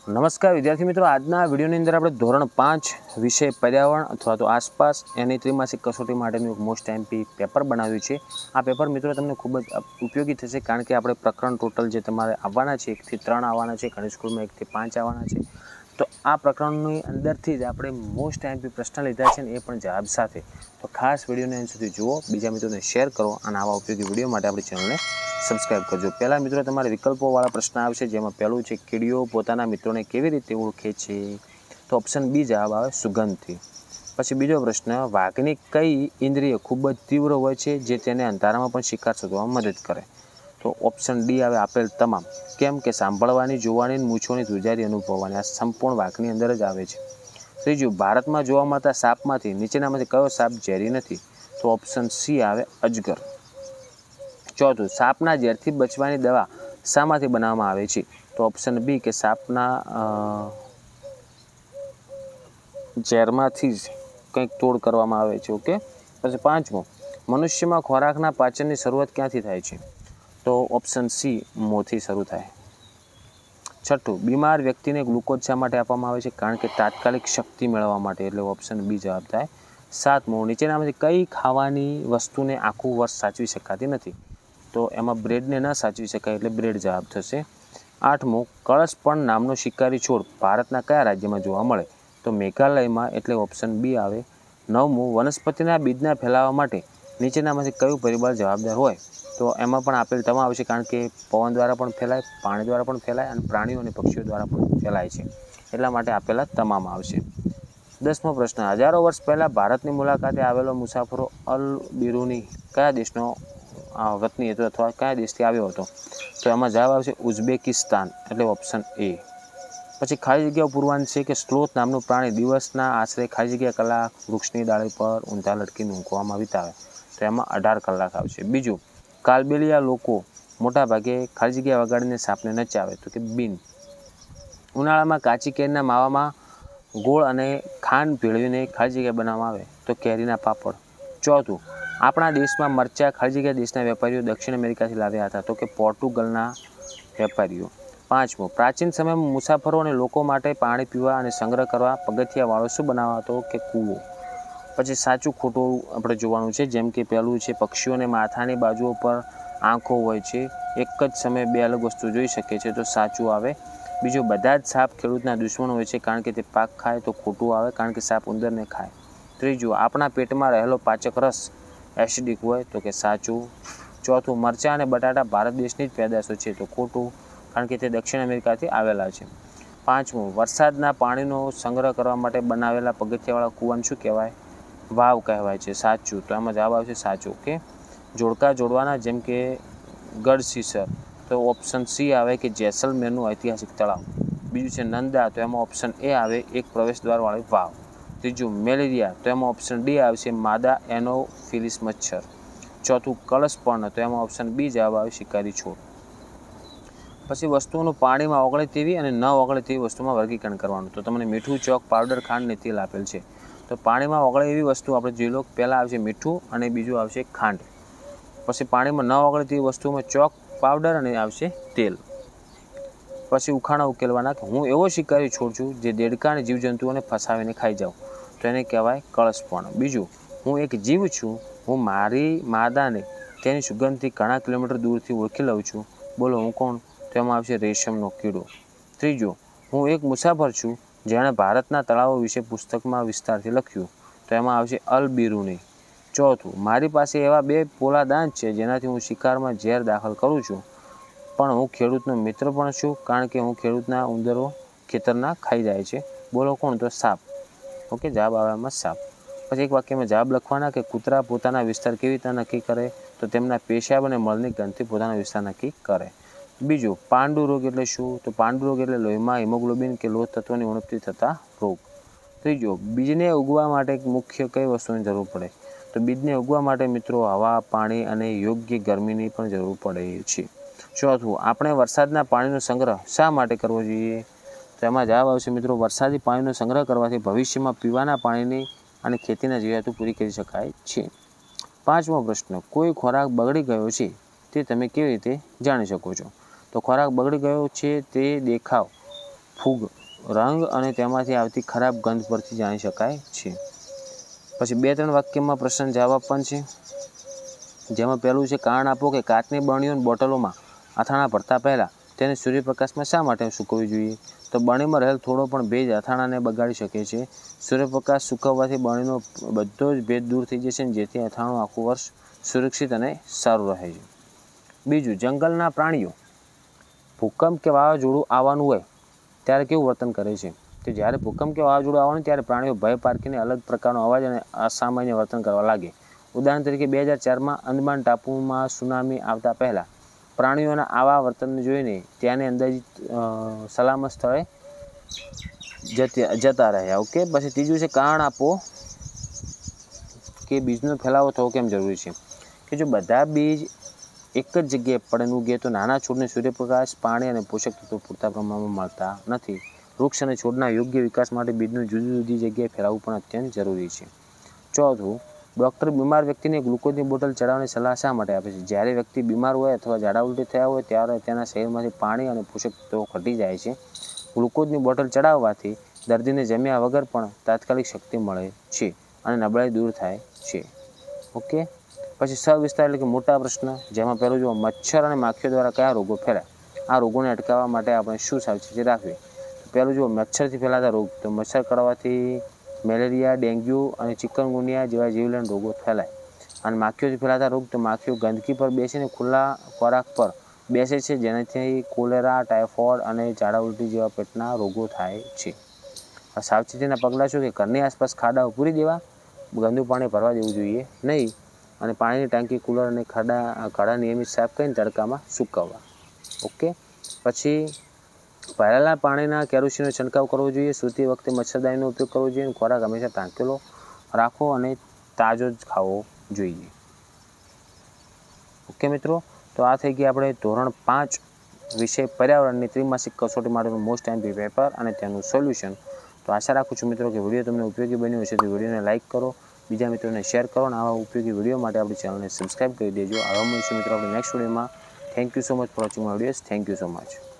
નમસ્કાર વિદ્યાર્થી મિત્રો, આજના વિડીયોની અંદર આપણે ધોરણ 5 વિષય પર્યાવરણ અથવા તો આસપાસ એની ત્રિમાસિક કસોટી માટેનું એક મોસ્ટ એમપી પેપર બનાવ્યું છે। આ પેપર મિત્રો તમને ખૂબ જ ઉપયોગી થશે, કારણ કે આપણે પ્રકરણ ટોટલ જે તમારે આવવાના છે 1 થી 3 આવવાના છે, ઘણી સ્કૂલમાં 1 થી 5 આવવાના છે। તો આ પ્રકરણની અંદરથી જ આપણે મોસ્ટ એમપી પ્રશ્ન લીધા છે ને એ પણ જવાબ સાથે। તો ખાસ વિડીયોને અંત સુધી જુઓ, બીજા મિત્રોને શેર કરો અને આવા ઉપયોગી વિડીયો માટે આપણી ચેનલને સબસ્ક્રાઇબ કરજો। પહેલા મિત્રો તમારે વિકલ્પોવાળા પ્રશ્ન આવશે, જેમાં પહેલું છે કીડીઓ પોતાના મિત્રોને કેવી રીતે ઓળખે છે? તો ઓપ્શન બી જવાબ આવે સુગંધથી। પછી બીજો પ્રશ્ન, વાઘની કઈ ઇન્દ્રિય ખૂબ જ તીવ્ર હોય છે જે તેને અંધારામાં પણ શિકાર શોધવામાં મદદ કરે? તો ઓપ્શન ડી આવે આપેલ તમામ। કેમ કે સાંભળવાની, જોવાની, મૂછોની ધ્રુજારી અનુભવવાની, આ સંપૂર્ણ વાઘની અંદર જ આવે છે। ત્રીજું, ભારતમાં જોવા મળતા સાપમાંથી નીચેનામાંથી કયો સાપ ઝેરી નથી? તો ઓપ્શન સી આવે અજગર। ચોથું, સાપના ઝેરથી બચવાની દવા શામાંથી બનાવવામાં આવે છે? તો ઓપ્શન બી કે સાપના ઝેરમાંથી જ કંઈક તોડ કરવામાં આવે છે। ઓકે। પછી પાંચમું, મનુષ્યમાં ખોરાકના પાચનની શરૂઆત ક્યાંથી થાય છે? તો ઓપ્શન સી મોંથી શરૂ થાય। છઠ્ઠું, બીમાર વ્યક્તિને ગ્લુકોઝ શા માટે આપવામાં આવે છે? કારણ કે તાત્કાલિક શક્તિ મેળવવા માટે, એટલે ઓપ્શન બી જવાબ થાય। સાતમું, નીચેનામાંથી કઈ ખાવાની વસ્તુને આખું વર્ષ સાચવી શકાતી નથી? તો એમાં બ્રેડને ન સાચવી શકાય, એટલે બ્રેડ જવાબ થશે। આઠમું, કળશપણ નામનો શિકારી છોડ ભારતના કયા રાજ્યમાં જોવા મળે? તો મેઘાલયમાં, એટલે ઓપ્શન બી આવે। નવમું, વનસ્પતિના બીજના ફેલાવવા માટે નીચેનામાંથી કયું પરિબળ જવાબદાર હોય? તો એમાં પણ આપેલ તમામ આવશે, કારણ કે પવન દ્વારા પણ ફેલાય, પાણી દ્વારા પણ ફેલાય અને પ્રાણીઓ અને પક્ષીઓ દ્વારા પણ ફેલાય છે, એટલા માટે આપેલા તમામ આવશે। 10મો પ્રશ્ન, હજારો વર્ષ પહેલાં ભારતની મુલાકાતે આવેલો મુસાફરો અલ બિરુની કયા દેશનો વતની હતો અથવા કયા દેશથી આવ્યો હતો? તો એમાં જવાબ આવશે ઉઝબેકિસ્તાન, એટલે ઓપ્શન એ। પછી ખાલી જગ્યાઓ પૂરવાની છે કે સ્લોથ નામનું પ્રાણી દિવસના આશરે ખાલી જગ્યા કલાક વૃક્ષની ડાળી પર ઊંધા લટકીને ઊંઘવામાં વિતાવે? તો એમાં 18 કલાક આવશે। બીજું, કાલબેલિયા લોકો મોટા ભાગે ખાલી જગ્યા વગાડીને સાપને નચાવે? તો કે બિન। ઉનાળામાં કાચી કેરીના માવામાં ગોળ અને ખાંડ ભેળવીને ખાલી જગ્યા બનાવવામાં આવે? તો કેરીના પાપડ। ચોથું, આપણા દેશમાં મરચાં ખાલી જગ્યા દેશના વેપારીઓ દક્ષિણ અમેરિકાથી લાવ્યા હતા? તો કે પોર્ટુગલના વેપારીઓ। પાંચમું, પ્રાચીન સમયમાં મુસાફરો અને લોકો માટે પાણી પીવા અને સંગ્રહ કરવા પગથિયાવાળો શું બનાવાતો? કે કૂવો। પછી સાચું ખોટું આપણે જોવાનું છે, જેમ કે પહેલું છે પક્ષીઓને માથાની બાજુઓ પર આંખો હોય છે, એક જ સમયે બે અલગ વસ્તુ જોઈ શકે છે, તો સાચું આવે। બીજું, બધા જ સાપ ખેડૂતના દુશ્મન હોય છે કારણ કે તે પાક ખાય? તો ખોટું આવે, કારણ કે સાપ ઉંદરને ખાય। ત્રીજું, આપણા પેટમાં રહેલો પાચક રસ એસિડિક હોય? તો કે સાચું। ચોથું, મરચાં અને બટાટા ભારત દેશની જ પેદાશો છે? તો ખોટું, કારણ કે તે દક્ષિણ અમેરિકાથી આવેલા છે। પાંચમું, વરસાદના પાણીનો સંગ્રહ કરવા માટે બનાવેલા પગથિયાવાળા કૂવાને શું કહેવાય? વાવ કહેવાય છે, સાચું। તો એમાં જવાબ આવશે સાચું। ઓકે। જોડકા જોડવાના, જેમ કે ગઢશીસર, તો ઓપ્શન સી આવે કે જેસલમેરનું ઐતિહાસિક તળાવ। બીજું છે નંદા, તો એમાં ઓપ્શન એ આવે એક પ્રવેશદ્વારવાળી વાવ। ત્રીજું, મેલેરિયા, તો એમાં ઓપ્શન ડી આવશે માદા એનોફિલિસ મચ્છર। ચોથું, કળશપર્ણ, તો એમાં ઓપ્શન બી જવાબ આવે શિકારી છોડ। પછી વસ્તુઓનું પાણીમાં ઓગળે તેવી અને ન ઓગળે તેવી વસ્તુમાં વર્ગીકરણ કરવાનું। તો તમને મીઠું, ચોક, પાવડર, ખાંડ ને તેલ આપેલ છે। તો પાણીમાં ઓગળે એવી વસ્તુ આપણે જોઈ લો, પહેલાં આવશે મીઠું અને બીજું આવશે ખાંડ। પછી પાણીમાં ન ઓગળે તેવી વસ્તુમાં ચોક, પાવડર અને આવશે તેલ। પછી ઉખાણા ઉકેલવાના, હું એવો શિકારી છોડ છું જે દેડકા અને જીવજંતુઓને ફસાવીને ખાઈ જાઉં? તો એને કહેવાય કળશપર્ણ। બીજું, હું એક જીવ છું, હું મારી માદાને તેની સુગંધથી ઘણા કિલોમીટર દૂરથી ઓળખી લઉં છું? બોલો હું કોણ? તો એમાં આવશે રેશમનો કીડો। ત્રીજો, હું એક મુસાફર છું જેણે ભારતના તળાવો વિશે પુસ્તકમાં વિસ્તારથી લખ્યું? તો એમાં આવશે અલ બિરુની। ચોથું, મારી પાસે એવા 2 પોલા દાંત છે જેનાથી હું શિકારમાં ઝેર દાખલ કરું છું, પણ હું ખેડૂતનો મિત્ર પણ છું, કારણ કે હું ખેડૂતના ઉંદરો ખેતરના ખાઈ જાય છે? બોલો કોણ? તો સાપ। ઓકે, જવાબ આવે એમાં સાપ। પછી એક વાક્યમાં જવાબ લખવાના કે કૂતરા પોતાના વિસ્તાર કેવી રીતે નક્કી કરે? તો તેમના પેશાબ અને મળની ગંધથી પોતાનો વિસ્તાર નક્કી કરે। બીજું, પાંડુ રોગ એટલે શું? તો પાંડુ રોગ એટલે લોહીમાં હિમોગ્લોબિન કે લોહ તત્વની ઉણપથી થતા રોગ। ત્રીજો, બીજને ઉગવા માટે મુખ્ય કઈ વસ્તુની જરૂર પડે? તો બીજને ઉગવા માટે મિત્રો હવા, પાણી અને યોગ્ય ગરમીની પણ જરૂર પડે છે। ચોથું, આપણે વરસાદના પાણીનો સંગ્રહ શા માટે કરવો જોઈએ? તો એમાં જવાબ આવશે મિત્રો વરસાદી પાણીનો સંગ્રહ કરવાથી ભવિષ્યમાં પીવાના પાણીની અને ખેતીના જરૂરિયાતો પૂરી કરી શકાય છે। પાંચમો પ્રશ્ન, કોઈ ખોરાક બગડી ગયો છે તે તમે કેવી રીતે જાણી શકો છો? તો ખોરાક બગડી ગયો છે તે દેખાવ ફૂગ રંગ અને તેમાંથી આવતી ખરાબ ગંધ પરથી જાણી શકાય છે. પછી 2-3 વાક્યમાં પ્રશ્ન જવાબ પણ છે, જેમાં પહેલું છે કારણ આપો કે કાચની બરણીઓ અને બોટલોમાં અથાણા ભરતા પહેલાં તેને સૂર્યપ્રકાશમાં શા માટે સૂકવવી જોઈએ? તો બરણીમાં રહેલ થોડો પણ ભેજ અથાણાને બગાડી શકે છે. સૂર્યપ્રકાશ સૂકવવાથી બરણીનો બધો જ ભેજ દૂર થઈ જશે, જેથી અથાણું આખું વર્ષ સુરક્ષિત અને સારું રહે છે. બીજું, જંગલના પ્રાણીઓ ભૂકંપ કે વાવાઝોડું આવવાનું હોય ત્યારે કેવું વર્તન કરે છે? તો જ્યારે ભૂકંપ કે વાવાઝોડું આવવાનું ત્યારે પ્રાણીઓ ભય પારખીને અલગ પ્રકારનો અવાજ અને અસામાન્ય વર્તન કરવા લાગે. ઉદાહરણ તરીકે 2004માં અંદમાન ટાપુમાં સુનામી આવતા પહેલાં પ્રાણીઓના આવા વર્તનને જોઈને ત્યાંની અંદાજિત સલામત સ્થળે જતા રહ્યા. ઓકે. પછી ત્રીજું છે કારણ આપો કે બીજનો ફેલાવો થવો કેમ જરૂરી છે? કે જો બધા બીજ એક જ જગ્યાએ પડે ઉગે તો નાના છોડને સૂર્યપ્રકાશ, પાણી અને પોષક તત્વો પૂરતા પ્રમાણમાં મળતા નથી. વૃક્ષ અને છોડના યોગ્ય વિકાસ માટે બીજનું જુદી જુદી જગ્યાએ ફેલાવવું પણ અત્યંત જરૂરી છે. ચોથું, ડૉક્ટર બીમાર વ્યક્તિને ગ્લુકોઝની બોટલ ચડાવવાની સલાહ શા માટે આપે છે? જ્યારે વ્યક્તિ બીમાર હોય અથવા ઝાડા ઉલટી થયા હોય ત્યારે તેના શરીરમાંથી પાણી અને પોષક તત્વો ઘટી જાય છે. ગ્લુકોઝની બોટલ ચડાવવાથી દર્દીને જમ્યા વગર પણ તાત્કાલિક શક્તિ મળે છે અને નબળાઈ દૂર થાય છે. ઓકે. પછી સવિસ્તાર એટલે કે મોટા પ્રશ્ન, જેમાં પહેલું જો મચ્છર અને માખીઓ દ્વારા કયા રોગો ફેલાય? આ રોગોને અટકાવવા માટે આપણે શું સાવચેતી રાખવી? પહેલું જો મચ્છરથી ફેલાતા રોગ, તો મચ્છર કરડવાથી મેલેરિયા, ડેન્ગ્યુ અને ચિકનગુનિયા જેવા જીવલેણ રોગો ફેલાય. અને માખીઓથી ફેલાતા રોગ, તો માખીઓ ગંદકી પર બેસીને ખુલ્લા ખોરાક પર બેસે છે, જેનાથી કોલેરા, ટાઇફોઇડ અને ઝાડા ઉલટી જેવા પેટના રોગો થાય છે. સાવચેતીના પગલાં શું કે ઘરની આસપાસ ખાડાઓ પૂરી દેવા, ગંદુ પાણી ભરવા દેવું જોઈએ નહીં, અને પાણીની ટાંકી, કુલર અને ખાડા નિયમિત સાફ કરીને તડકામાં સૂકવવા. ઓકે. પછી ભરેલા પાણીના કેરોસીનનો છંટકાવ કરવો જોઈએ. સૂતી વખતે મચ્છરદાનીનો ઉપયોગ કરવો જોઈએ અને ખોરાક હંમેશા ઢાંકેલો રાખવો અને તાજો જ ખાવો જોઈએ. ઓકે મિત્રો, તો આ થઈ ગઈ આપણે ધોરણ 5 વિષય પર્યાવરણની ત્રિમાસિક કસોટી માટેનું મોસ્ટ એમપી પેપર અને તેનું સોલ્યુશન. તો આશા રાખું છું મિત્રો કે વિડીયો તમને ઉપયોગી બન્યો હશે. તો વિડીયોને લાઇક કરો, બીજા મિત્રોને શેર કરો અને આવા ઉપયોગી વિડીયો માટે આપણી ચેનલને સબસ્ક્રાઈબ કરી દેજો. આવા મળીશું મિત્રો આપણે નેક્સ્ટ વિડીયોમાં. Thank you so much for watching my videos. Thank you so much.